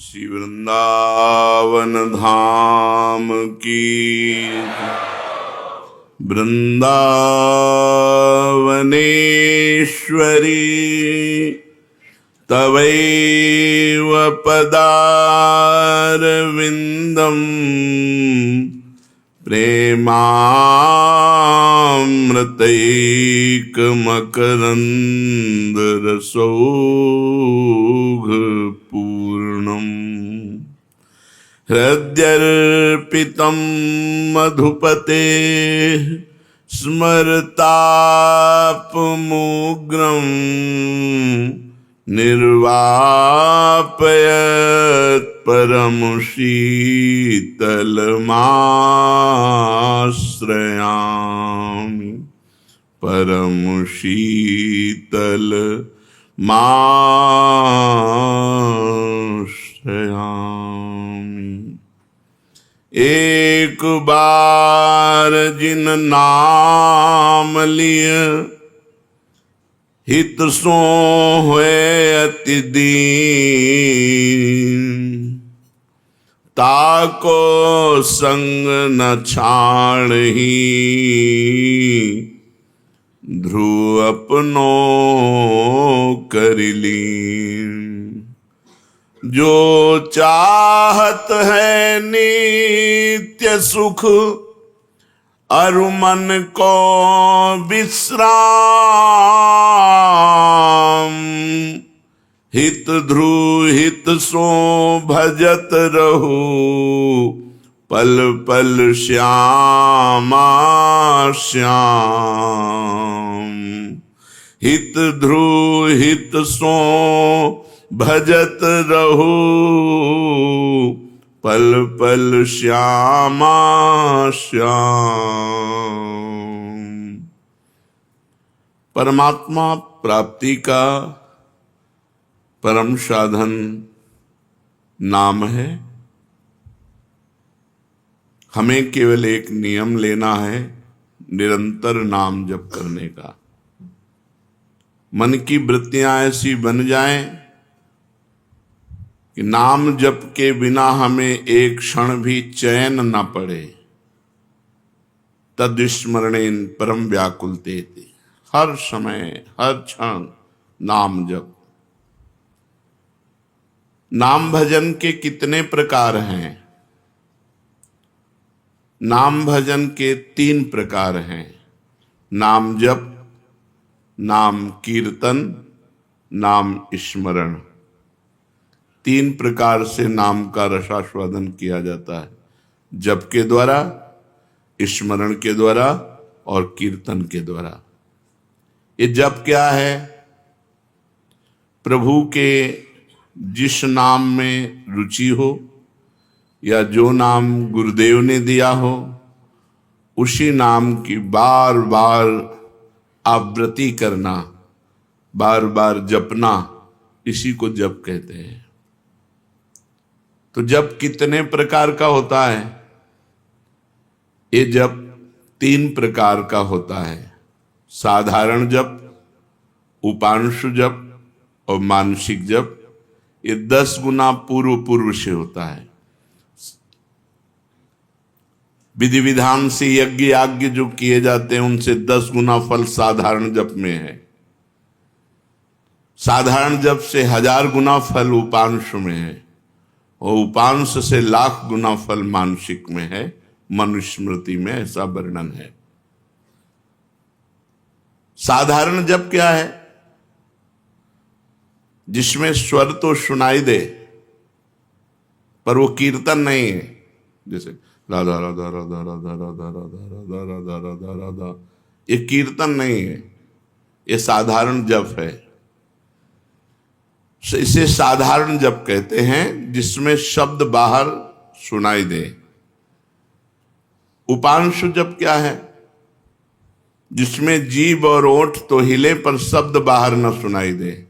श्री वृंदावन धाम की वृंदावनेश्वरी तवैव पदारविंदम प्रेमामृतैकमकरन्दरसौघपूर्णम् हृद्यर्पितं मधुपते स्मरतापमुग्रं निर्वापयत् परम शीतलमाश्रयामि परम शीतलमाश्रयामि। एक बार जिन नाम लिय हित सो हुए अति दीन ताको संग न छाड़ही ध्रुव अपनो करिलीन। जो चाहत है नित्य सुख अरु मन को विश्राम हित ध्रुव हित सो भजत रहो पल पल श्यामा श्याम। हित ध्रुव हित सो भजत रहो पल पल श्यामा श्याम। परमात्मा प्राप्ति का परम साधन नाम है। हमें केवल एक नियम लेना है, निरंतर नाम जप करने का। मन की वृत्तियां ऐसी बन जाएं कि नाम जप के बिना हमें एक क्षण भी चैन न पड़े। तद्विस्मरणेन परम व्याकुलतेति, हर समय हर क्षण नाम जप। नाम भजन के कितने प्रकार हैं? नाम भजन के 3 प्रकार हैं, नाम जप, नाम कीर्तन, नाम स्मरण। 3 प्रकार से नाम का रसास्वादन किया जाता है, जप के द्वारा, स्मरण के द्वारा और कीर्तन के द्वारा। ये जप क्या है? प्रभु के जिस नाम में रुचि हो या जो नाम गुरुदेव ने दिया हो उसी नाम की बार बार आवृत्ति करना, बार बार जपना, इसी को जप कहते हैं। तो जप कितने प्रकार का होता है? ये जप 3 प्रकार का होता है, साधारण जप, उपांशु जप और मानसिक जप। ये 10 गुना पूर्व से होता है। विधि विधान से यज्ञ याज्ञ जो किए जाते हैं उनसे 10 गुना फल साधारण जप में है। साधारण जप से 1000 गुना फल उपांश में है और उपांश से लाख गुना फल मानसिक में है। मनुस्मृति में ऐसा वर्णन है। साधारण जप क्या है? जिसमें स्वर तो सुनाई दे पर वो कीर्तन नहीं है। जैसे राधा राधा राधा राधा राधा राधा राधा राधा राधा राधा, ये कीर्तन नहीं है, ये साधारण जप है। इसे साधारण जप कहते हैं, जिसमें शब्द बाहर सुनाई दे। उपांशु जप क्या है? जिसमें जीभ और ओठ तो हिले पर शब्द बाहर न सुनाई दे।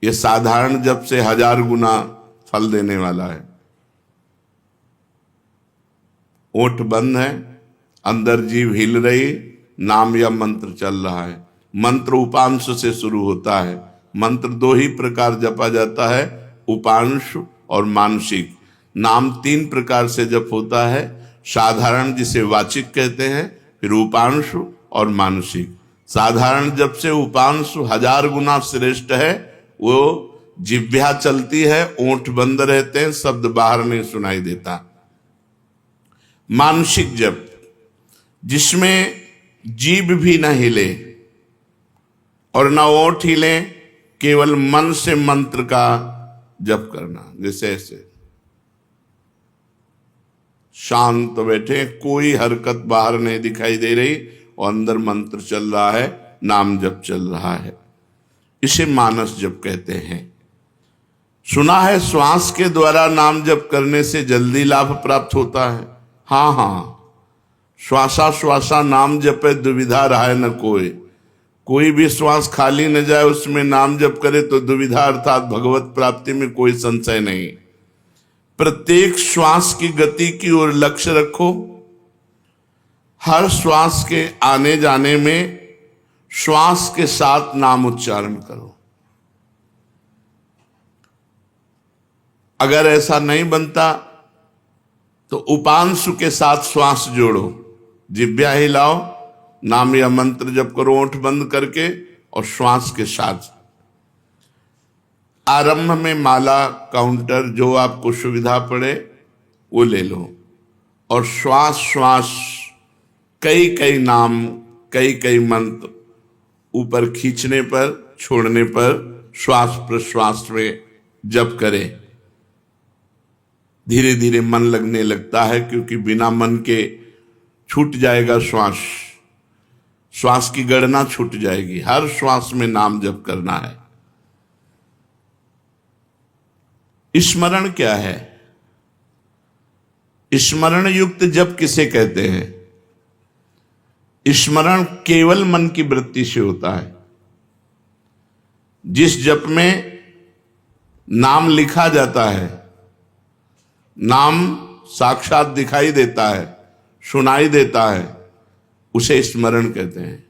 ये साधारण जप से 1000 गुना फल देने वाला है। ओठ बंद है, अंदर जीभ हिल रही, नाम या मंत्र चल रहा है। मंत्र उपांश से शुरू होता है। मंत्र 2 ही प्रकार जपा जाता है, उपांशु और मानसिक। नाम 3 प्रकार से जप होता है, साधारण जिसे वाचिक कहते हैं, फिर उपांशु और मानसिक। साधारण जप से उपांशु 1000 गुना श्रेष्ठ है, वो जिह्वा चलती है, ओंठ बंद रहते हैं, शब्द बाहर नहीं सुनाई देता। मानसिक जप जिसमें जीभ भी न हिले और न ओंठ हिले, केवल मन से मंत्र का जप करना। जैसे ऐसे शांत बैठे, कोई हरकत बाहर नहीं दिखाई दे रही और अंदर मंत्र चल रहा है, नाम जप चल रहा है, इसे मानस जप कहते हैं। सुना है श्वास के द्वारा नाम जप करने से जल्दी लाभ प्राप्त होता है। हाँ हाँ, श्वासा श्वासा नाम जपे दुविधा रहा न कोई भी श्वास खाली न जाए, उसमें नाम जप करे तो दुविधा अर्थात भगवत प्राप्ति में कोई संशय नहीं। प्रत्येक श्वास की गति की ओर लक्ष्य रखो, हर श्वास के आने जाने में श्वास के साथ नाम उच्चारण करो। अगर ऐसा नहीं बनता तो उपांशु के साथ श्वास जोड़ो, जिह्वा हिलाओ, नाम या मंत्र जप करो ओंठ बंद करके और श्वास के साथ। आरंभ में माला काउंटर जो आपको सुविधा पड़े वो ले लो और श्वास श्वास कई नाम कई मंत्र ऊपर खींचने पर छोड़ने पर श्वास प्रश्वास में जप करें। धीरे धीरे मन लगने लगता है, क्योंकि बिना मन के छूट जाएगा श्वास की गणना छूट जाएगी। हर श्वास में नाम जप करना है। स्मरण क्या है? स्मरण युक्त जप किसे कहते हैं? स्मरण केवल मन की वृत्ति से होता है। जिस जप में नाम लिखा जाता है, नाम साक्षात दिखाई देता है, सुनाई देता है, उसे स्मरण कहते हैं।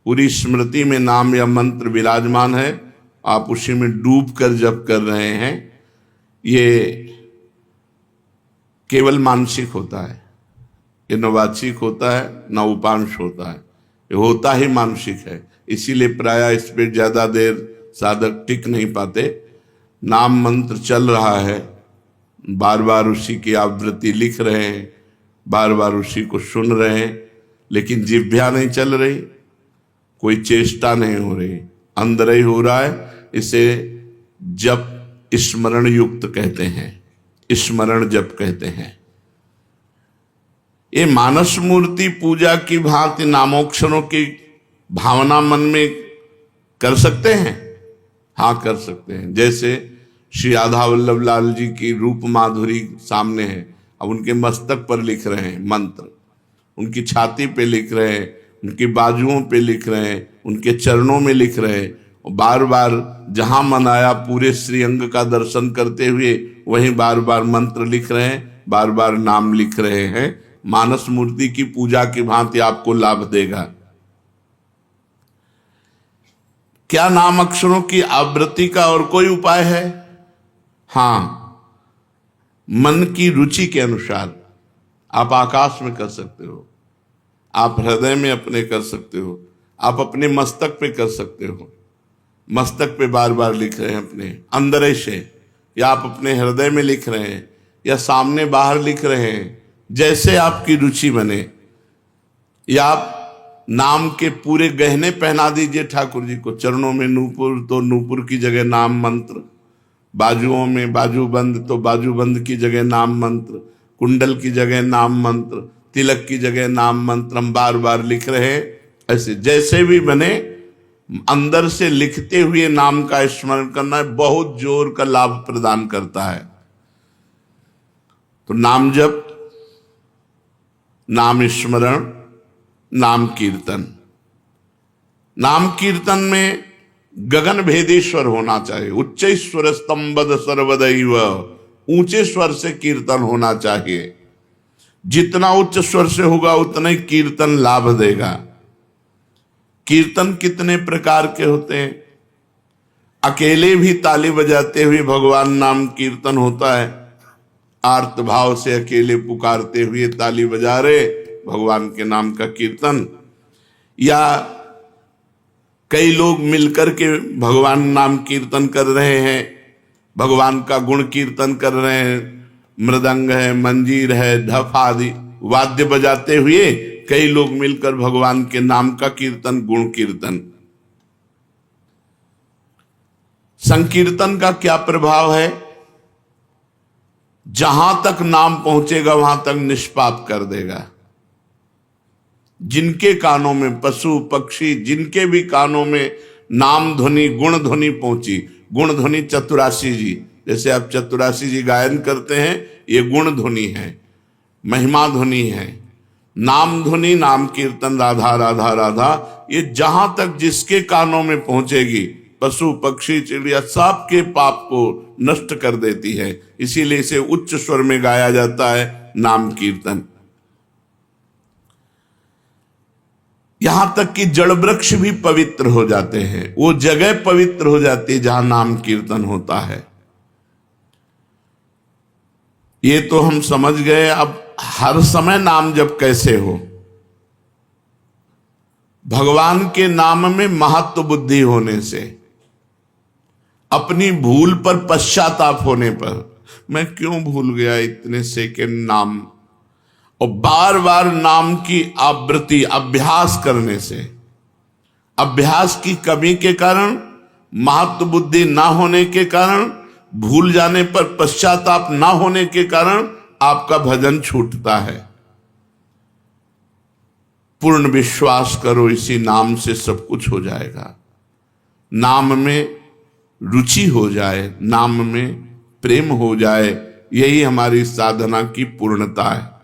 पूरी स्मृति में नाम या मंत्र विराजमान है, आप उसी में डूब कर जप कर रहे हैं, ये केवल मानसिक होता है। ये न वाचिक होता है न उपांश होता है, ये होता ही मानसिक है। इसीलिए प्रायः इस पर ज्यादा देर साधक टिक नहीं पाते। नाम मंत्र चल रहा है, बार बार उसी की आवृत्ति लिख रहे हैं, बार बार उसी को सुन रहे हैं, लेकिन जिह्वा नहीं चल रही, कोई चेष्टा नहीं हो रही, अंदर ही हो रहा है। इसे जप स्मरण युक्त कहते हैं, स्मरण जप कहते हैं। ये मानस मूर्ति पूजा की भांति नामोक्षरों की भावना मन में कर सकते हैं। हाँ, कर सकते हैं। जैसे श्री राधा वल्लभ लाल जी की रूप माधुरी सामने है, अब उनके मस्तक पर लिख रहे हैं मंत्र, उनकी छाती पे लिख रहे हैं, उनकी बाजुओं पे लिख रहे हैं, उनके चरणों में लिख रहे हैं, और बार बार जहां मन आया पूरे श्रीअंग का दर्शन करते हुए वहीं बार बार मंत्र लिख रहे हैं, बार बार नाम लिख रहे हैं। मानस मूर्ति की पूजा की भांति आपको लाभ देगा। क्या नाम अक्षरों की आवृत्ति का और कोई उपाय है? हाँ, मन की रुचि के अनुसार आप आकाश में कर सकते हो, आप हृदय में अपने कर सकते हो, आप अपने मस्तक पे कर सकते हो। मस्तक पे बार बार लिख रहे हैं अपने अंदर से, या आप अपने हृदय में लिख रहे हैं, या सामने बाहर लिख रहे हैं, जैसे आपकी रुचि बने। या आप नाम के पूरे गहने पहना दीजिए ठाकुर जी को। चरणों में नूपुर तो नूपुर की जगह नाम मंत्र, बाजुओं में बाजूबंद तो बाजूबंद की जगह नाम मंत्र, कुंडल की जगह नाम मंत्र, तिलक की जगह नाम मंत्र हम बार बार लिख रहे हैं। ऐसे जैसे भी बने, अंदर से लिखते हुए नाम का स्मरण करना बहुत जोर का लाभ प्रदान करता है। तो नाम जप, नाम स्मरण, नाम कीर्तन। नाम कीर्तन में गगन भेदी स्वर होना चाहिए। उच्च स्वर स्तंभद सर्वदैव, ऊंचे स्वर से कीर्तन होना चाहिए। जितना उच्च स्वर से होगा उतना ही कीर्तन लाभ देगा। कीर्तन कितने प्रकार के होते हैं? अकेले भी ताली बजाते हुए भगवान नाम कीर्तन होता है। आर्त भाव से अकेले पुकारते हुए ताली बजा रहे भगवान के नाम का कीर्तन, या कई लोग मिलकर के भगवान नाम कीर्तन कर रहे हैं, भगवान का गुण कीर्तन कर रहे हैं, मृदंग है, मंजीर है, ढफ आदि वाद्य बजाते हुए कई लोग मिलकर भगवान के नाम का कीर्तन, गुण कीर्तन। संकीर्तन का क्या प्रभाव है? जहां तक नाम पहुंचेगा वहां तक निष्पाप कर देगा। जिनके कानों में, पशु पक्षी जिनके भी कानों में नाम ध्वनि, गुण ध्वनि पहुंची, गुण ध्वनि चतुरासी जी, जैसे आप चतुरासी जी गायन करते हैं, ये गुण ध्वनि है, महिमा ध्वनि है। नाम ध्वनि, नाम कीर्तन, राधा राधा राधा, ये जहां तक जिसके कानों में पहुंचेगी, पशु पक्षी चिड़िया सबके पाप को नष्ट कर देती है। इसीलिए इसे उच्च स्वर में गाया जाता है, नाम कीर्तन। यहां तक कि जड़ वृक्ष भी पवित्र हो जाते हैं, वो जगह पवित्र हो जाती है जहां नाम कीर्तन होता है। ये तो हम समझ गए। अब हर समय नाम जप कैसे हो? भगवान के नाम में महत्व बुद्धि होने से, अपनी भूल पर पश्चाताप होने पर, मैं क्यों भूल गया इतने सेकंड नाम, और बार बार नाम की आवृत्ति, अभ्यास करने से, अभ्यास की कमी के कारण, महत्व बुद्धि ना होने के कारण, भूल जाने पर पश्चाताप ना होने के कारण आपका भजन छूटता है। पूर्ण विश्वास करो, इसी नाम से सब कुछ हो जाएगा। नाम में रुचि हो जाए, नाम में प्रेम हो जाए, यही हमारी साधना की पूर्णता है।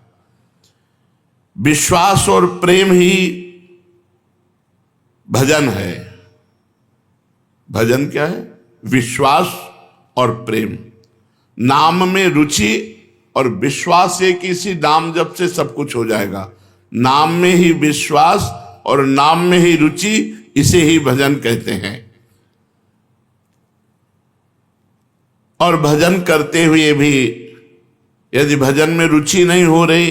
विश्वास और प्रेम ही भजन है। भजन क्या है? विश्वास और प्रेम। नाम में रुचि और विश्वास, एक इसी नाम जप से सब कुछ हो जाएगा। नाम में ही विश्वास और नाम में ही रुचि, इसे ही भजन कहते हैं। और भजन करते हुए भी यदि भजन में रुचि नहीं हो रही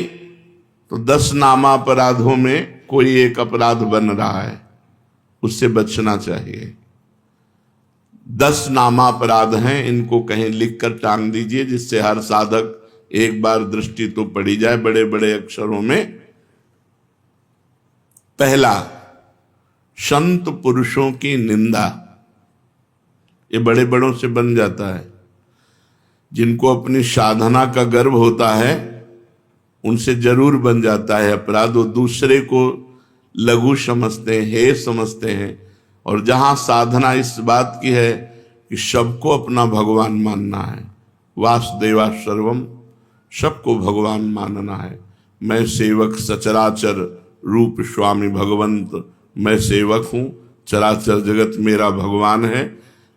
तो 10 नामापराधों में कोई एक अपराध बन रहा है, उससे बचना चाहिए। 10 नामापराध हैं, इनको कहीं लिखकर टांग दीजिए, जिससे हर साधक एक बार दृष्टि तो पड़ी जाए बड़े बड़े अक्षरों में। पहला, संत पुरुषों की निंदा। ये बड़े बड़ों से बन जाता है। जिनको अपनी साधना का गर्व होता है उनसे जरूर बन जाता है अपराध। वो दूसरे को लघु समझते हैं, हे समझते हैं। और जहां साधना इस बात की है कि सबको अपना भगवान मानना है, वासुदेवा सर्वम, सबको भगवान मानना है। मैं सेवक सचराचर रूप स्वामी भगवंत, मैं सेवक हूं, चराचर जगत मेरा भगवान है।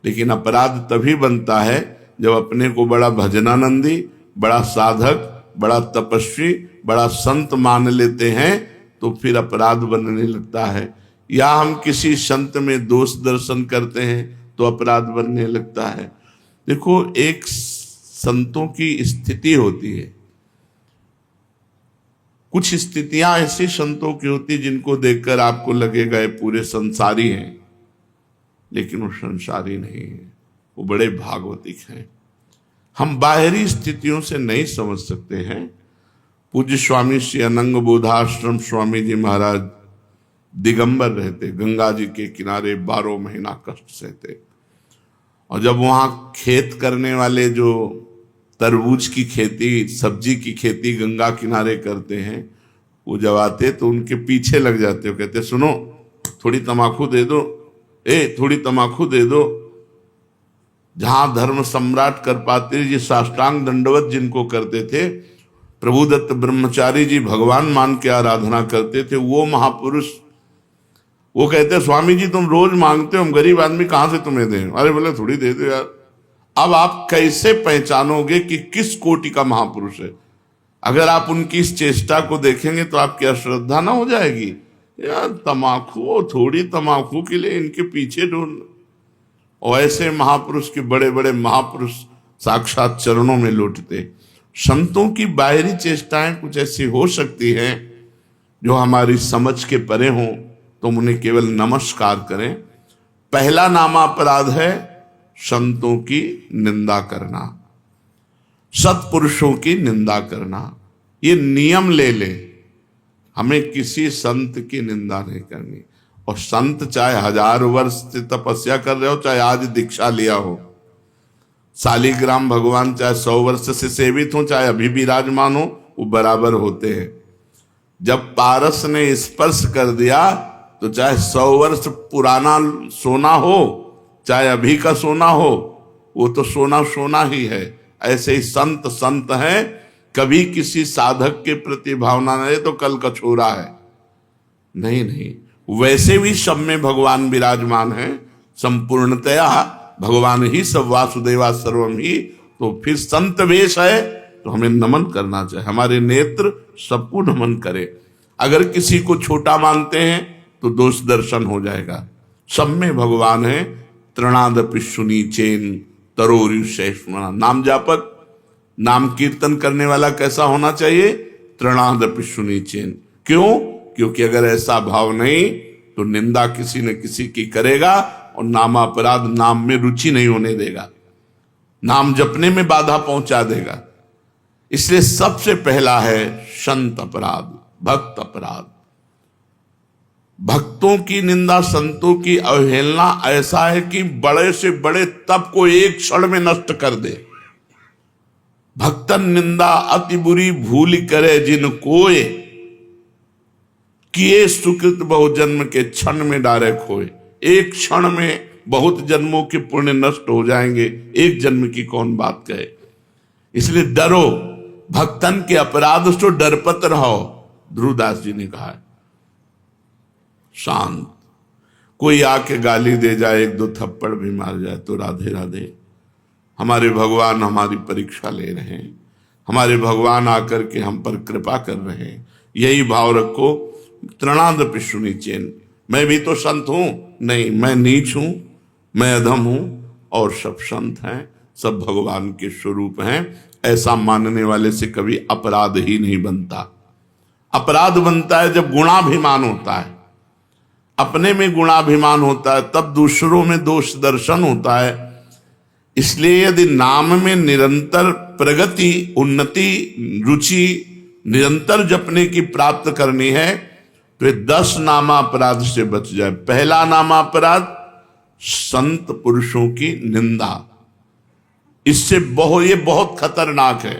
लेकिन अपराध तभी बनता है जब अपने को बड़ा भजनानंदी, बड़ा साधक, बड़ा तपस्वी, बड़ा संत मान लेते हैं, तो फिर अपराध बनने लगता है। या हम किसी संत में दोष दर्शन करते हैं तो अपराध बनने लगता है। देखो, एक संतों की स्थिति होती है, कुछ स्थितियां ऐसी संतों की होती जिनको देखकर आपको लगेगा ये पूरे संसारी हैं, लेकिन वो संसारी नहीं है, वो बड़े भागवतिक हैं। हम बाहरी स्थितियों से नहीं समझ सकते हैं। पूज्य स्वामी श्री अनंग बोधाश्रम स्वामी जी महाराज दिगंबर रहते, गंगा जी के किनारे 12 महीना कष्ट सहते। और जब वहां खेत करने वाले जो तरबूज की खेती, सब्जी की खेती गंगा किनारे करते हैं, वो जब आते तो उनके पीछे लग जाते हो, कहते सुनो थोड़ी तमाकू दे दो, थोड़ी तमाकू दे दो। जहां धर्म सम्राट कर पाते जी साष्टांग दंडवत जिनको करते थे, प्रभुदत्त ब्रह्मचारी जी भगवान मान के आराधना करते थे, वो महापुरुष वो कहते स्वामी जी तुम रोज मांगते हो, हम गरीब आदमी कहां से तुम्हें दें। अरे बोले थोड़ी दे दो यार। अब आप कैसे पहचानोगे कि किस कोटि का महापुरुष है? अगर आप उनकी इस चेष्टा को देखेंगे तो आपकी अश्रद्धा ना हो जाएगी। यार तमाकू, थोड़ी तमाकू के लिए इनके पीछे ढूंढ। और ऐसे महापुरुष के बड़े बड़े महापुरुष साक्षात चरणों में लौटते। संतों की बाहरी चेष्टाएं कुछ ऐसी हो सकती हैं जो हमारी समझ के परे हों, तो हम उन्हें केवल नमस्कार करें। पहला नामापराध है संतों की निंदा करना, सत्पुरुषों की निंदा करना। ये नियम ले ले, हमें किसी संत की निंदा नहीं करनी। और संत चाहे 1000 वर्ष से तपस्या कर रहे हो, चाहे आज दीक्षा लिया हो, शालिग्राम भगवान चाहे 100 वर्ष से सेवित हो, चाहे अभी विराजमान हो, वो बराबर होते हैं। जब पारस ने स्पर्श कर दिया तो चाहे 100 वर्ष पुराना सोना हो, चाहे अभी का सोना हो, वो तो सोना सोना ही है। ऐसे ही संत संत हैं, कभी किसी साधक के प्रति भावना नहीं तो कल का छोरा है, नहीं नहीं। वैसे भी सब में भगवान विराजमान है, संपूर्णतया भगवान ही सब, वासुदेवा सर्वम ही। तो फिर संत वेश है तो हमें नमन करना चाहिए, हमारे नेत्र सबको नमन करे। अगर किसी को छोटा मानते हैं तो दोष दर्शन हो जाएगा। सब में भगवान है। तृणादपि सुनीचेन तरोरुषेष्मणा। नाम जापक, नाम कीर्तन करने वाला कैसा होना चाहिए? तृणादपि सुनीचेन। क्यों? क्योंकि अगर ऐसा भाव नहीं तो निंदा किसी न किसी की करेगा और नामापराध, नाम में रुचि नहीं होने देगा, नाम जपने में बाधा पहुंचा देगा। इसलिए सबसे पहला है संत अपराध, भक्त अपराध। भक्तों की निंदा, संतों की अवहेलना ऐसा है कि बड़े से बड़े तप को एक क्षण में नष्ट कर दे। भक्तन निंदा अति बुरी भूल करे जिन कोय, किए सुकृत बहु जन्म के क्षण में डारे खोए। एक क्षण में बहुत जन्मों के पुण्य नष्ट हो जाएंगे, एक जन्म की कौन बात कहे। इसलिए डरो, भक्तन के अपराध से डरपत रहो। ध्रुवदास जी ने कहा है। शांत, कोई आके गाली दे जाए, एक दो थप्पड़ भी मार जाए तो राधे राधे। हमारे भगवान हमारी परीक्षा ले रहे हैं, हमारे भगवान आकर के हम पर कृपा कर रहे हैं। यही भाव रखो। तृणादपि सुनीचेन। मैं भी तो संत हूं? नहीं, मैं नीच हूं, मैं अधम हूं, और सब संत हैं, सब भगवान के स्वरूप हैं। ऐसा मानने वाले से कभी अपराध ही नहीं बनता। अपराध बनता है जब गुणाभिमान होता है, अपने में गुणाभिमान होता है, तब दूसरों में दोष दर्शन होता है। इसलिए यदि नाम में निरंतर प्रगति, उन्नति, रुचि निरंतर जपने की प्राप्त करनी है तो 10 नामापराध से बच जाए। पहला नामापराध संत पुरुषों की निंदा। इससे ये बहुत खतरनाक है।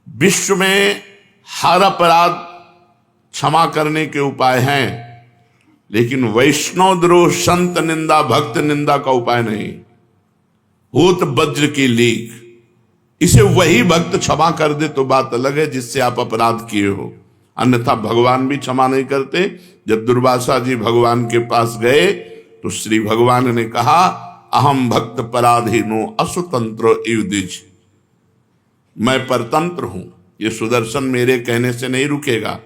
विश्व में हर अपराध क्षमा करने के उपाय हैं, लेकिन वैष्णव द्रोह, संत निंदा, भक्त निंदा का उपाय नहीं। होत वज्र की लीक, इसे वही भक्त क्षमा कर दे तो बात अलग है जिससे आप अपराध किए हो, अन्यथा भगवान भी क्षमा नहीं करते। जब दुर्वासा जी भगवान के पास गए तो श्री भगवान ने कहा, अहम भक्त पराधीनो असुतंत्र युदिज। मैं परतंत्र हूं, ये सुदर्शन मेरे कहने से नहीं रुकेगा।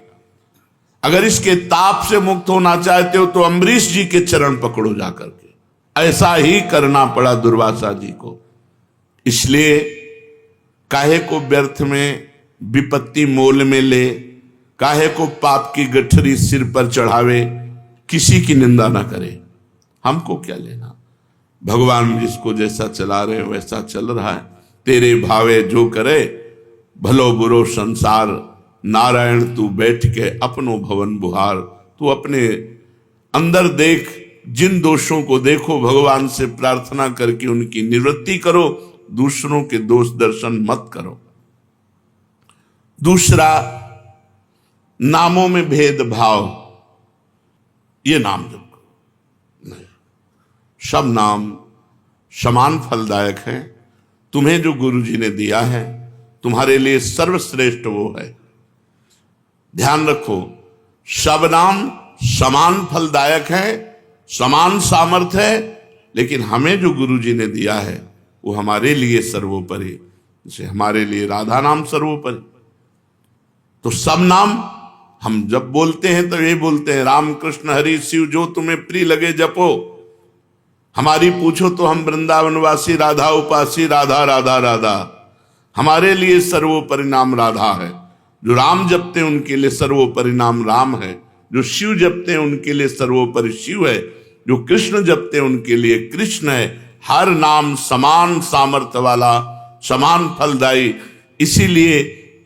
अगर इसके ताप से मुक्त होना चाहते हो तो अम्बरीश जी के चरण पकड़ो जाकर के। ऐसा ही करना पड़ा दुर्वासा जी को। इसलिए काहे को व्यर्थ में विपत्ति मोल में ले, काहे को पाप की गठरी सिर पर चढ़ावे, किसी की निंदा ना करे। हमको क्या लेना, भगवान जिसको जैसा चला रहे वैसा चल रहा है। तेरे भावे जो करे, भलो बुरो संसार, नारायण तू बैठ के अपनो भवन बुहार। तू अपने अंदर देख, जिन दोषों को देखो, भगवान से प्रार्थना करके उनकी निवृत्ति करो, दूसरों के दोष दर्शन मत करो। दूसरा, नामों में भेदभाव, ये नाम जप नहीं, सब नाम समान फलदायक हैं। तुम्हें जो गुरु जी ने दिया है, तुम्हारे लिए सर्वश्रेष्ठ वो है। ध्यान रखो, सब नाम समान फलदायक है, समान सामर्थ्य है, लेकिन हमें जो गुरु जी ने दिया है वो हमारे लिए सर्वोपरि। जैसे हमारे लिए राधा नाम सर्वोपरि, तो सब नाम हम जब बोलते हैं तो ये बोलते हैं, राम कृष्ण हरि शिव जो तुम्हें प्रिय लगे जपो। हमारी पूछो तो हम वृंदावनवासी, राधा उपासी, राधा राधा राधा। हमारे लिए सर्वोपरि नाम राधा है। जो राम जपते हैं उनके लिए सर्वोपरि नाम राम है। जो शिव जपते हैं उनके लिए सर्वोपरि शिव है। जो कृष्ण जपते हैं उनके लिए कृष्ण है। हर नाम समान सामर्थ्य वाला, समान फलदायी। इसीलिए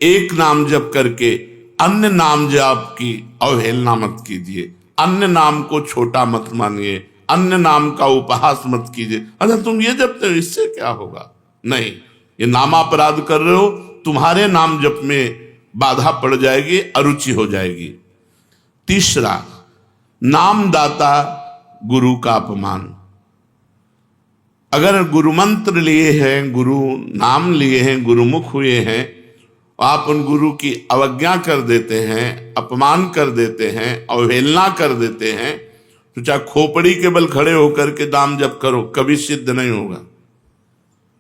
एक नाम जप करके अन्य नाम जाप की अवहेलना मत कीजिए, अन्य नाम को छोटा मत मानिए, अन्य नाम का उपहास मत कीजिए। अच्छा तुम ये जपते हो, इससे क्या होगा? नहीं, ये नामापराध कर रहे हो, तुम्हारे नाम जप में बाधा पड़ जाएगी, अरुचि हो जाएगी। तीसरा, नामदाता गुरु का अपमान। अगर गुरु मंत्र लिए हैं, गुरु नाम लिए हैं, गुरुमुख हुए हैं, आप उन गुरु की अवज्ञा कर देते हैं, अपमान कर देते हैं, अवहेलना कर देते हैं, तो चाहे खोपड़ी के बल खड़े होकर के नाम जप करो, कभी सिद्ध नहीं होगा,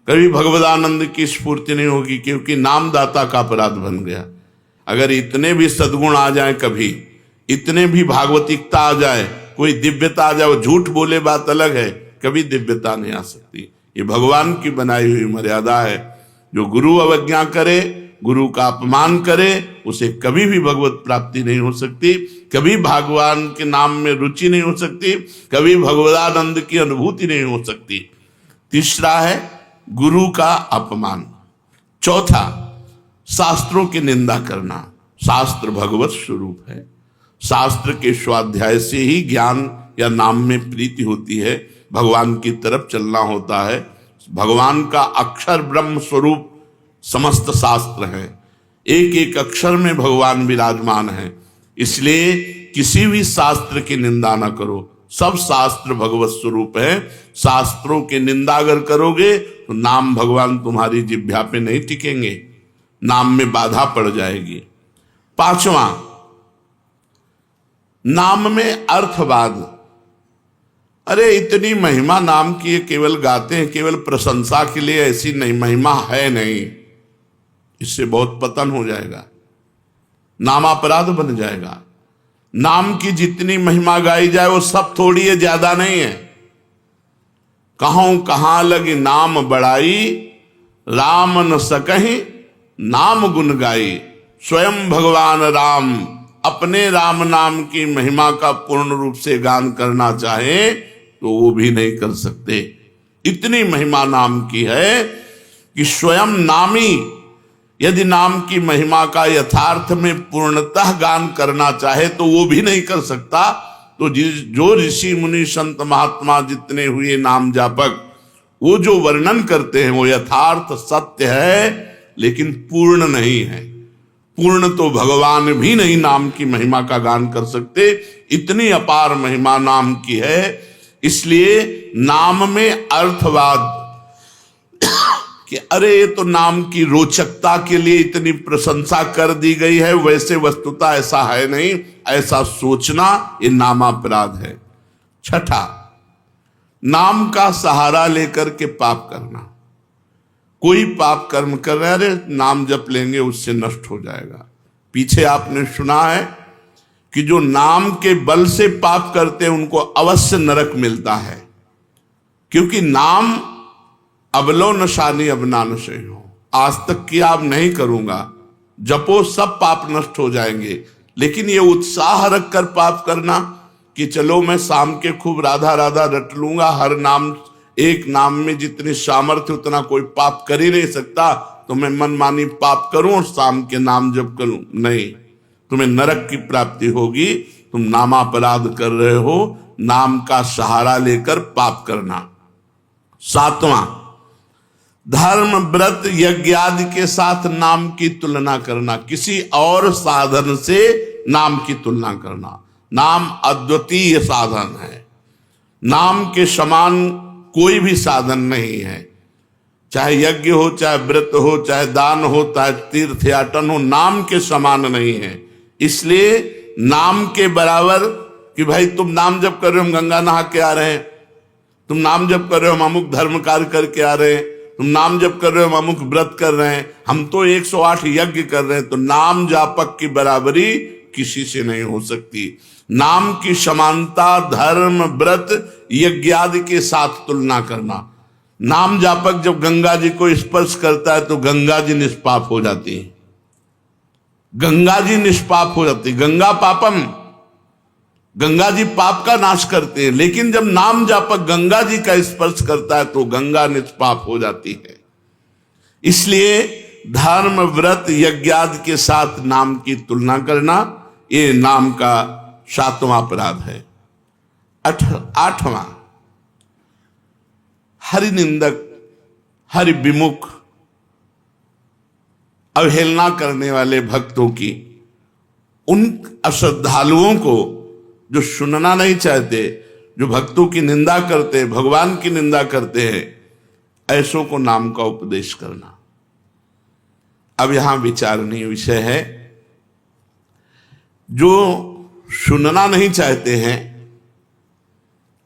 कभी भगवदानंद की स्फूर्ति नहीं होगी, क्योंकि नामदाता का अपराध बन गया। अगर इतने भी सद्गुण आ जाए, कभी इतने भी भागवतिकता आ जाए, कोई दिव्यता आ जाए, वो झूठ बोले बात अलग है, कभी दिव्यता नहीं आ सकती। ये भगवान की बनाई हुई मर्यादा है। जो गुरु अवज्ञा करे, गुरु का अपमान करे, उसे कभी भी भगवत प्राप्ति नहीं हो सकती, कभी भगवान के नाम में रुचि नहीं हो सकती, कभी भगवदानंद की अनुभूति नहीं हो सकती। तीसरा है गुरु का अपमान। चौथा, शास्त्रों की निंदा करना। शास्त्र भगवत स्वरूप है। शास्त्र के स्वाध्याय से ही ज्ञान या नाम में प्रीति होती है, भगवान की तरफ चलना होता है। भगवान का अक्षर ब्रह्म स्वरूप समस्त शास्त्र हैं, एक एक अक्षर में भगवान विराजमान है। इसलिए किसी भी शास्त्र की निंदा ना करो, सब शास्त्र भगवत स्वरूप है। शास्त्रों की निंदा अगर करोगे तो नाम भगवान तुम्हारी जिह्वा पे नहीं टिकेंगे, नाम में बाधा पड़ जाएगी। पांचवा, नाम में अर्थवाद। अरे इतनी महिमा नाम की, केवल गाते हैं, केवल प्रशंसा के लिए, ऐसी नहीं महिमा है नहीं। इससे बहुत पतन हो जाएगा, नामापराध बन जाएगा। नाम की जितनी महिमा गाई जाए वो सब थोड़ी है, ज्यादा नहीं है। कहूं कहां लगी नाम बड़ाई, राम न सकहीं नाम गुण गाई। स्वयं भगवान राम अपने राम नाम की महिमा का पूर्ण रूप से गान करना चाहे तो वो भी नहीं कर सकते। इतनी महिमा नाम की है कि स्वयं नामी यदि नाम की महिमा का यथार्थ में पूर्णतः गान करना चाहे तो वो भी नहीं कर सकता। तो जो ऋषि मुनि संत महात्मा जितने हुए नाम जापक, वो जो वर्णन करते हैं वो यथार्थ सत्य है, लेकिन पूर्ण नहीं है। पूर्ण तो भगवान भी नहीं नाम की महिमा का गान कर सकते, इतनी अपार महिमा नाम की है। इसलिए नाम में अर्थवाद कि अरे ये तो नाम की रोचकता के लिए इतनी प्रशंसा कर दी गई है, वैसे वस्तुतः ऐसा है नहीं, ऐसा सोचना ये नामापराध है। छठा, नाम का सहारा लेकर के पाप करना। कोई पाप कर्म कर रहे, अरे नाम जप लेंगे उससे नष्ट हो जाएगा। पीछे आपने सुना है कि जो नाम के बल से पाप करते हैं उनको अवश्य नरक मिलता है, क्योंकि नाम अबलो नशानी अबना नशे हो। आज तक किया, अब नहीं करूंगा, जपो सब पाप नष्ट हो जाएंगे। लेकिन ये उत्साह रखकर पाप करना कि चलो मैं शाम के खूब राधा राधा रट लूंगा, हर नाम, एक नाम में जितनी सामर्थ्य उतना कोई पाप कर ही नहीं सकता, तो मैं मनमानी पाप करूं और शाम के नाम जप करूं। नहीं, तुम्हें नरक की प्राप्ति होगी। तुम नामापराध कर रहे हो, नाम का सहारा लेकर पाप करना। सातवां, धर्म व्रत यज्ञ आदि के साथ नाम की तुलना करना, किसी और साधन से नाम की तुलना करना। नाम अद्वितीय साधन है, नाम के समान कोई भी साधन नहीं है। चाहे यज्ञ हो, चाहे व्रत हो, चाहे दान हो, चाहे तीर्थ याटन हो, नाम के समान नहीं है। इसलिए नाम के बराबर कि भाई तुम नाम जप कर रहे हो, हम गंगा नहा के आ रहे हैं, तुम नाम जप कर रहे हो, हम अमुक धर्म कार्य करके आ रहे हैं, तुम नाम जप कर रहे हो, हम अमुक व्रत कर रहे हैं, हम तो 108 यज्ञ कर रहे हैं, तो नाम जापक की बराबरी किसी से नहीं हो सकती। नाम की समानता धर्म व्रत यज्ञ आदि के साथ तुलना करना। नाम जापक जब गंगा जी को स्पर्श करता है तो गंगा जी निष्पाप हो जाती है, गंगा जी निष्पाप हो जाती। गंगा पापम, गंगा जी पाप का नाश करते हैं, लेकिन जब नाम जापक गंगा जी का स्पर्श करता है तो गंगा निष्पाप हो जाती है। इसलिए धर्म व्रत यज्ञ आदि के साथ नाम की तुलना करना ये नाम का 7वां अपराध है। 8वां, हरि निंदक, हरि विमुख, अवहेलना करने वाले भक्तों की, उन अश्रद्धालुओं को जो सुनना नहीं चाहते, जो भक्तों की निंदा करते, भगवान की निंदा करते हैं, ऐसों को नाम का उपदेश करना। अब यहां विचारणीय विषय है, जो सुनना नहीं चाहते हैं।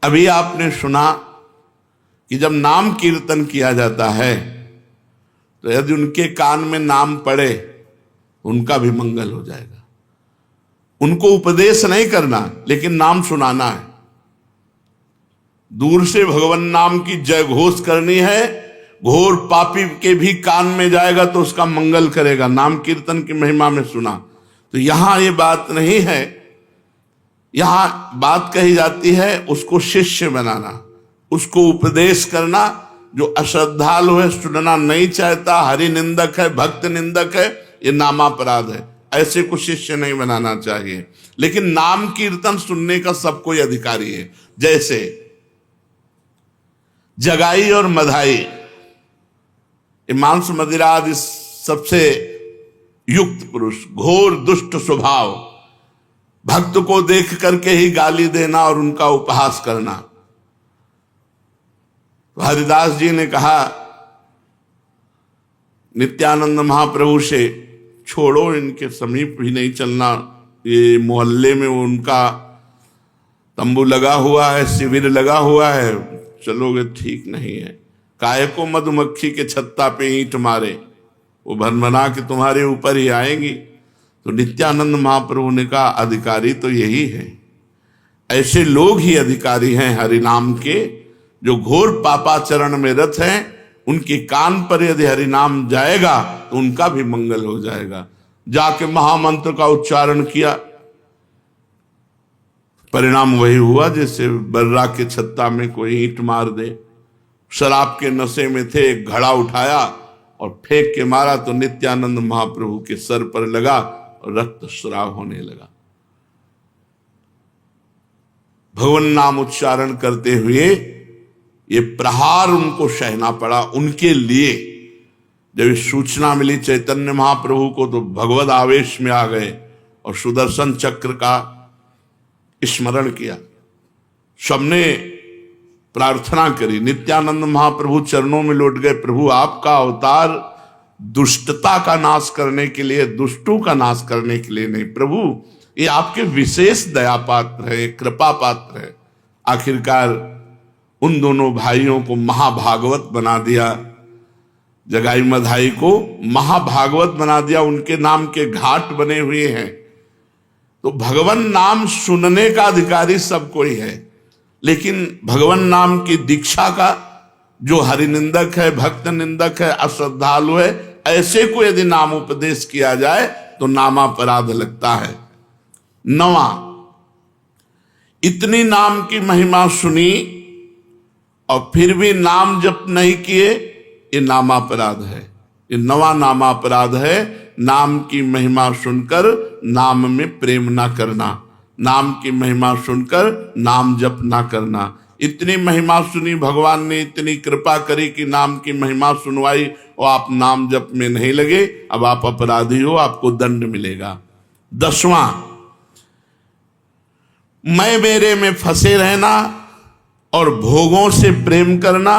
अभी आपने सुना कि जब नाम कीर्तन किया जाता है तो यदि उनके कान में नाम पड़े उनका भी मंगल हो जाएगा। उनको उपदेश नहीं करना, लेकिन नाम सुनाना है। दूर से भगवान नाम की जय घोष करनी है, घोर पापी के भी कान में जाएगा तो उसका मंगल करेगा। नाम कीर्तन की महिमा में सुना। तो यहां ये बात नहीं है, यहां बात कही जाती है उसको शिष्य बनाना, उसको उपदेश करना। जो अश्रद्धालु है, सुनना नहीं चाहता, हरि निंदक है, भक्त निंदक है, ये नामापराध है। ऐसे को शिष्य नहीं बनाना चाहिए। लेकिन नाम कीर्तन सुनने का सब कोई अधिकारी है। जैसे जगाई और मधाई, मांस मदिरा आदि सबसे युक्त पुरुष, घोर दुष्ट स्वभाव, भक्त को देख करके ही गाली देना और उनका उपहास करना। तो हरिदास जी ने कहा नित्यानंद महाप्रभु से, छोड़ो, इनके समीप भी नहीं चलना। ये मोहल्ले में उनका तंबू लगा हुआ है, शिविर लगा हुआ है, चलोगे ठीक नहीं है। काहे को मधुमक्खी के छत्ता पे ईंट मारे, वो भनभना के तुम्हारे ऊपर ही आएंगी। तो नित्यानंद महाप्रभु ने कहा अधिकारी तो यही है, ऐसे लोग ही अधिकारी हैं हरिनाम के। जो घोर पापाचरण में रत हैं, उनके कान पर यदि हरिनाम जाएगा तो उनका भी मंगल हो जाएगा। जाके महामंत्र का उच्चारण किया, परिणाम वही हुआ जैसे बर्रा के छत्ता में कोई ईंट मार दे। शराब के नशे में थे, एक घड़ा उठाया और फेंक के मारा तो नित्यानंद महाप्रभु के सर पर लगा और रक्त स्राव होने लगा। भगवान नाम उच्चारण करते हुए ये प्रहार उनको सहना पड़ा। उनके लिए जब सूचना मिली चैतन्य महाप्रभु को तो भगवद आवेश में आ गए और सुदर्शन चक्र का स्मरण किया। सबने प्रार्थना करी, नित्यानंद महाप्रभु चरणों में लौट गए। प्रभु आपका अवतार दुष्टता का नाश करने के लिए, दुष्टों का नाश करने के लिए नहीं। प्रभु ये आपके विशेष दया पात्र है, कृपा पात्र है। आखिरकार उन दोनों भाइयों को महाभागवत बना दिया, जगाई मधाई को महाभागवत बना दिया। उनके नाम के घाट बने हुए हैं। तो भगवान नाम सुनने का अधिकारी सब कोई है, लेकिन भगवान नाम की दीक्षा का जो हरि निंदक है, भक्त निंदक है, अश्रद्धालु है, ऐसे को यदि नाम उपदेश किया जाए तो नामापराध लगता है। 9वां, इतनी नाम की महिमा सुनी और फिर भी नाम जप नहीं किए, ये नामापराध है। ये 9वां नामापराध है। नाम की महिमा सुनकर नाम में प्रेम ना करना, नाम की महिमा सुनकर नाम जप ना करना। इतनी महिमा सुनी, भगवान ने इतनी कृपा करी कि नाम की महिमा सुनवाई और आप नाम जप में नहीं लगे, अब आप अपराधी हो, आपको दंड मिलेगा। 10वां, मैं मेरे में फंसे रहना और भोगों से प्रेम करना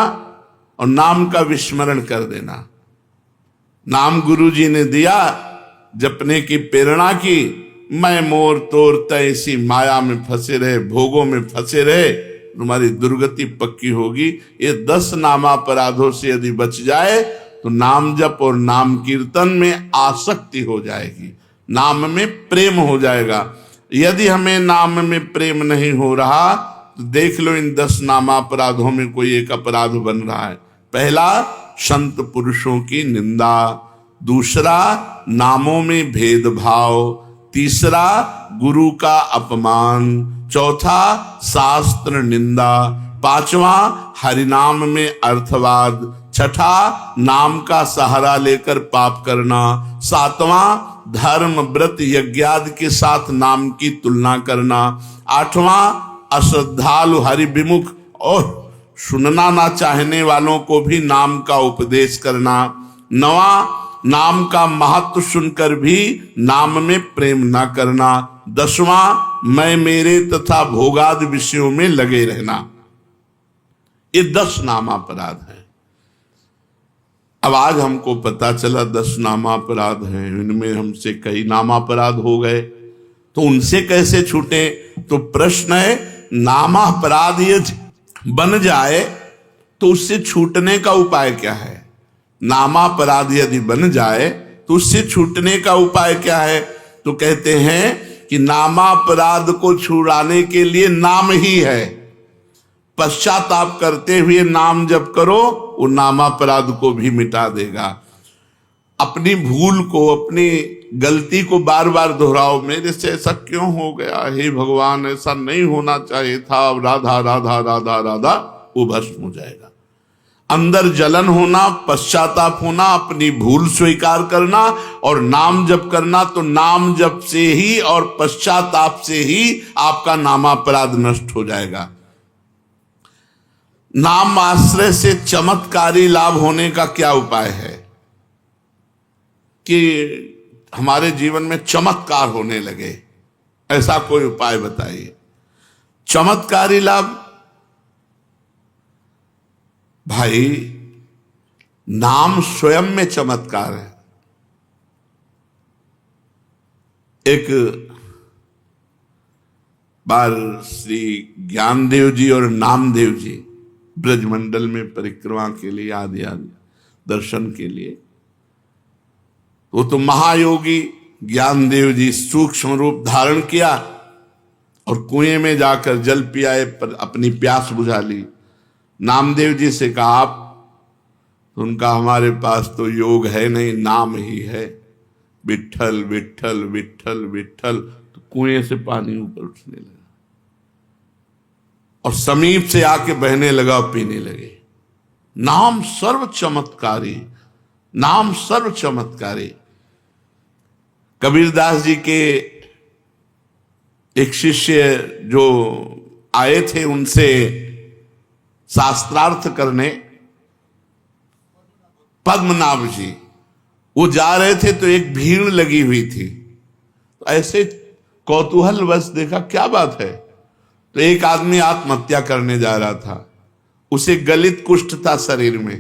और नाम का विस्मरण कर देना। नाम गुरु जी ने दिया, जपने की प्रेरणा की, मैं मोर तोर तैसी माया में फंसे रहे, भोगों में फंसे रहे, तुम्हारी दुर्गति पक्की होगी। ये 10 नामापराधों से यदि बच जाए तो नाम जप और नाम कीर्तन में आसक्ति हो जाएगी। नाम में प्रेम हो जाएगा। यदि हमें नाम में प्रेम नहीं हो रहा तो देख लो इन 10 नामापराधों में कोई एक अपराध बन रहा है। पहला, संत पुरुषों की निंदा। दूसरा, नामों में भेदभाव। तीसरा, गुरु का अपमान। चौथा, शास्त्र निंदा। पांचवा, हरिनाम में अर्थवाद। छठा, नाम का सहारा लेकर पाप करना। सातवां, धर्म व्रत यज्ञादि के साथ नाम की तुलना करना। आठवां, अश्रद्धालु हरि विमुख और सुनना ना चाहने वालों को भी नाम का उपदेश करना। नवां, नाम का महत्व सुनकर भी नाम में प्रेम ना करना। 10वां, मैं मेरे तथा भोगादि विषयों में लगे रहना। ये 10 नामापराध है। अब आज हमको पता चला 10 नामापराध हैं, इनमें हमसे कई नामापराध हो गए, तो उनसे कैसे छूटे? तो प्रश्न है, नामापराध यदि बन जाए तो उससे छूटने का उपाय क्या है? नामापराध यदि बन जाए तो उससे छूटने का उपाय क्या है? तो कहते हैं कि नामापराध को छुड़ाने के लिए नाम ही है। पश्चाताप करते हुए नाम जप करो, वो नामापराध को भी मिटा देगा। अपनी भूल को, अपनी गलती को बार बार दोहराओ, मेरे से ऐसा क्यों हो गया, हे भगवान ऐसा नहीं होना चाहिए था, राधा राधा राधा राधा, वो भस्म हो जाएगा। अंदर जलन होना, पश्चाताप होना, अपनी भूल स्वीकार करना और नाम जप करना, तो नाम जप से ही और पश्चाताप से ही आपका नामापराध नष्ट हो जाएगा। नाम आश्रय से चमत्कारी लाभ होने का क्या उपाय है कि हमारे जीवन में चमत्कार होने लगे? ऐसा कोई उपाय बताइए। चमत्कारी लाभ, भाई नाम स्वयं में चमत्कार है। एक बार श्री ज्ञानदेव जी और नामदेव जी ब्रजमंडल में परिक्रमा के लिए आदि दर्शन के लिए, वो तो महायोगी ज्ञानदेव जी सूक्ष्म रूप धारण किया और कुएं में जाकर जल पियाए, पर अपनी प्यास बुझा ली। नामदेव जी से कहा आप, तो उनका हमारे पास तो योग है नहीं, नाम ही है, विट्ठल विट्ठल विट्ठल विट्ठल। तो कुएं से पानी ऊपर उठने लगा और समीप से आके बहने लगा और पीने लगे। नाम सर्व चमत्कारी, नाम सर्व चमत्कारी। कबीरदास जी के एक शिष्य जो आए थे उनसे शास्त्रार्थ करने, पद्मनाभ जी, वो जा रहे थे तो एक भीड़ लगी हुई थी। तो ऐसे कौतूहलवश देखा क्या बात है, तो एक आदमी आत्महत्या करने जा रहा था। उसे गलित कुष्ठ था शरीर में,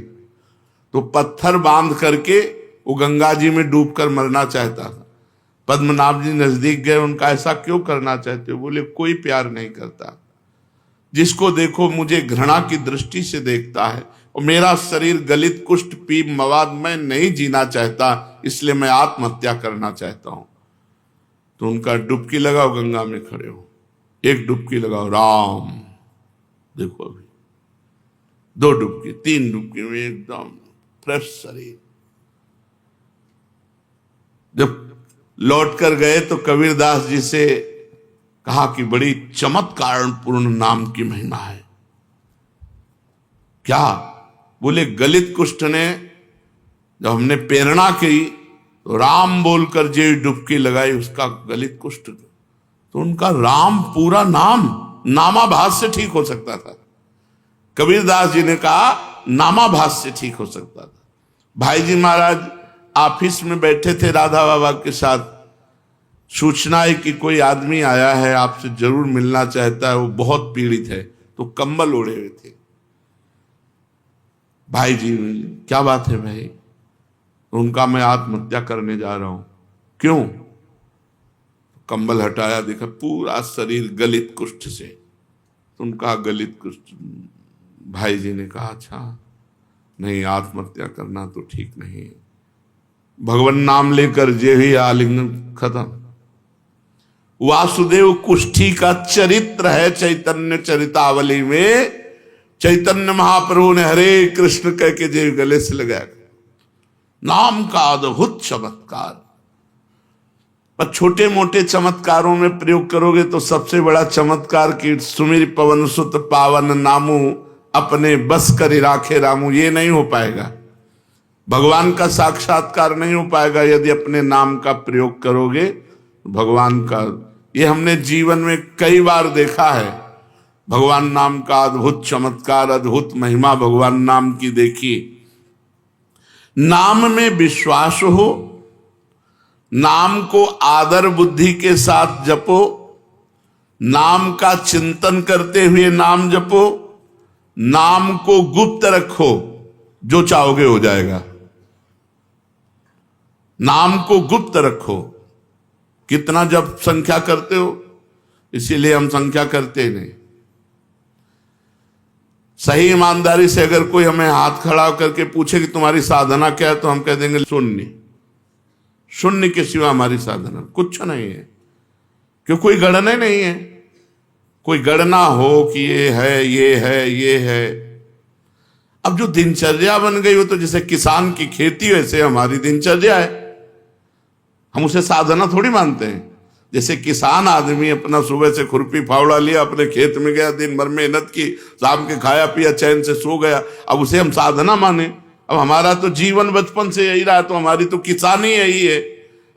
तो पत्थर बांध करके वो गंगा जी में डूबकर मरना चाहता था। पद्मनाभ जी नजदीक गए, उनका ऐसा क्यों करना चाहते हो? बोले कोई प्यार नहीं करता, जिसको देखो मुझे घृणा की दृष्टि से देखता है और मेरा शरीर गलित कुष्ठ पी मवाद, मैं नहीं जीना चाहता, इसलिए मैं आत्महत्या करना चाहता हूं। तो उनका डुबकी लगाओ, गंगा में खड़े हो, एक डुबकी लगाओ, राम, देखो अभी 2 डुबकी, 3 डुबकी में एकदम फ्रेश शरीर। जब लौट कर गए तो कबीरदास जी से कहा कि बड़ी चमत्कार पूर्ण नाम की महिमा है। क्या? बोले गलित कुष्ठ ने जब हमने प्रेरणा की तो राम बोलकर जो डुबकी लगाई, उसका गलित कुष्ठ, तो उनका राम पूरा नाम नामाभास से ठीक हो सकता था। कबीरदास जी ने कहा नामाभास से ठीक हो सकता था। भाई जी महाराज ऑफिस में बैठे थे राधा बाबा के साथ, सूचना है कि कोई आदमी आया है, आपसे जरूर मिलना चाहता है, वो बहुत पीड़ित है, तो कंबल ओढ़े हुए थे। भाई जी, क्या बात है भाई? तो उनका मैं आत्महत्या करने जा रहा हूं। क्यों? कंबल हटाया, देखा पूरा शरीर गलित कुष्ठ से। तो उनका गलित कुष्ठ। भाई जी ने कहा अच्छा नहीं, आत्महत्या करना तो ठीक नहीं है। भगवान नाम लेकर जे ही आलिंगन खत्म। वासुदेव कुष्ठी का चरित्र है चैतन्य चरितावली में। चैतन्य महाप्रभु ने हरे कृष्ण कह के जे गले से लगाया। नाम का अद्भुत चमत्कार। पर छोटे मोटे चमत्कारों में प्रयोग करोगे तो सबसे बड़ा चमत्कार की सुमिर पवन सुत पावन नामू अपने बस कर राखे रामू, ये नहीं हो पाएगा। भगवान का साक्षात्कार नहीं हो पाएगा यदि अपने नाम का प्रयोग करोगे। भगवान का ये हमने जीवन में कई बार देखा है। भगवान नाम का अद्भुत चमत्कार, अद्भुत महिमा भगवान नाम की देखी। नाम में विश्वास हो, नाम को आदर बुद्धि के साथ जपो, नाम का चिंतन करते हुए नाम जपो, नाम को गुप्त रखो, जो चाहोगे हो जाएगा। नाम को गुप्त रखो। कितना जप संख्या करते हो, इसीलिए हम संख्या करते नहीं। सही ईमानदारी से अगर कोई हमें हाथ खड़ा करके पूछे कि तुम्हारी साधना क्या है, तो हम कह देंगे शून्य। शून्य के सिवा हमारी साधना कुछ नहीं है, क्यों कोई गणना नहीं है। कोई गणना हो कि ये है, ये है, ये है। अब जो दिनचर्या बन गई, वो तो जैसे किसान की खेती वैसे हमारी दिनचर्या है। हम उसे साधना थोड़ी मानते हैं। जैसे किसान आदमी अपना सुबह से खुरपी फावड़ा लिया, अपने खेत में गया, दिन भर मेहनत की, शाम के खाया पिया, चैन से सो गया, अब उसे हम साधना माने। अब हमारा तो जीवन बचपन से यही रहा, तो हमारी तो किसानी यही है,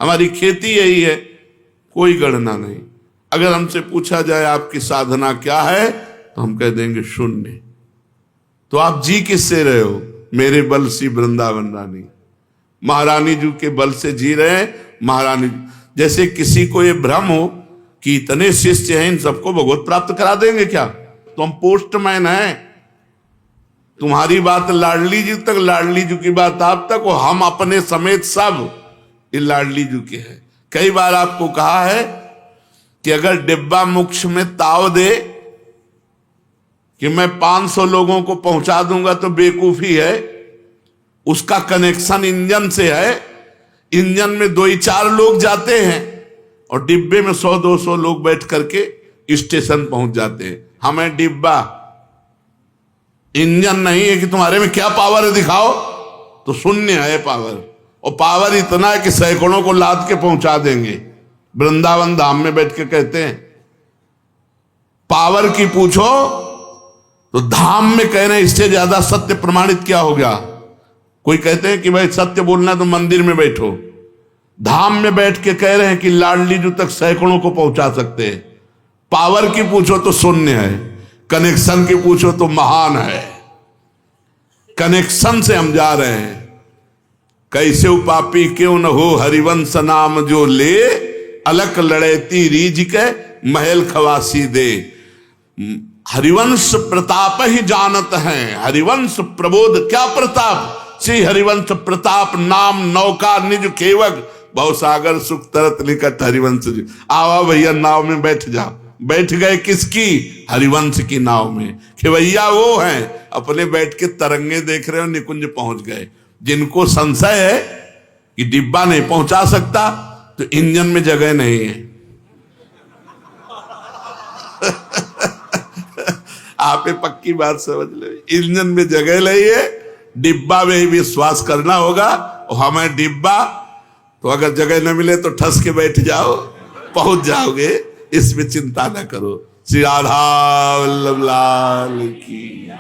हमारी खेती यही है। कोई गणना नहीं। अगर हमसे पूछा जाए आपकी साधना क्या है, तो हम कह देंगे शून्य। तो आप जी किससे रहे हो? मेरे बल सी वृंदावन रानी, महारानी जी के बल से जी रहे हैं। महारानी जैसे किसी को ये भ्रम हो कि इतने शिष्य हैं, इन सबको भगवत प्राप्त करा देंगे क्या? तो हम पोस्टमैन हैं। तुम्हारी बात लाडली जी तक, लाडली जी की बात आप तक, और हम अपने समेत सब ये लाडली जी के हैं। कई बार आपको कहा है कि अगर डिब्बा मोक्ष में ताव दे कि मैं 500 लोगों को पहुंचा दूंगा तो बेवकूफी है। उसका कनेक्शन इंजन से है। इंजन में 2-4 लोग जाते हैं और डिब्बे में 100-200 लोग बैठ करके स्टेशन पहुंच जाते हैं। हमें डिब्बा, इंजन नहीं है कि तुम्हारे में क्या पावर है दिखाओ, तो शून्य है पावर। और पावर इतना है कि सैकड़ों को लाद के पहुंचा देंगे। वृंदावन धाम में बैठ के कहते हैं पावर की पूछो तो धाम में कह रहे हैं इससे ज्यादा सत्य प्रमाणित क्या हो गया। कोई कहते हैं कि भाई सत्य बोलना है तो मंदिर में बैठो, धाम में बैठ के कह रहे हैं कि लाडली जी तक सैकड़ों को पहुंचा सकते हैं। पावर की पूछो तो शून्य है, कनेक्शन की पूछो तो महान है। कनेक्शन से हम जा रहे हैं। कैसे पापी क्यों न हो हरिवंश नाम जो ले, अलक लड़ेती रीझ के महल खवासी दे। हरिवंश प्रताप ही जानत हैं, हरिवंश प्रबोध क्या प्रताप, श्री हरिवंश प्रताप नाम नौका निज केवग, भवसागर सुख तरत निकट हरिवंश जी। आओ भैया नाव में बैठ जाओ। बैठ गए किसकी? हरिवंश की नाव में। खेवैया वो हैं, अपने बैठ के तरंगे देख रहे हो, निकुंज पहुंच गए। जिनको संशय है कि डिब्बा नहीं पहुंचा सकता, तो इंजन में जगह नहीं है। आप ये पक्की बात समझ लो, इंजन में जगह नहीं है, डिब्बा में ही विश्वास करना होगा। और हमें डिब्बा, तो अगर जगह न मिले तो ठस के बैठ जाओ, पहुंच जाओगे, इसमें चिंता न करो। श्री राधा वल्लभ लाल की।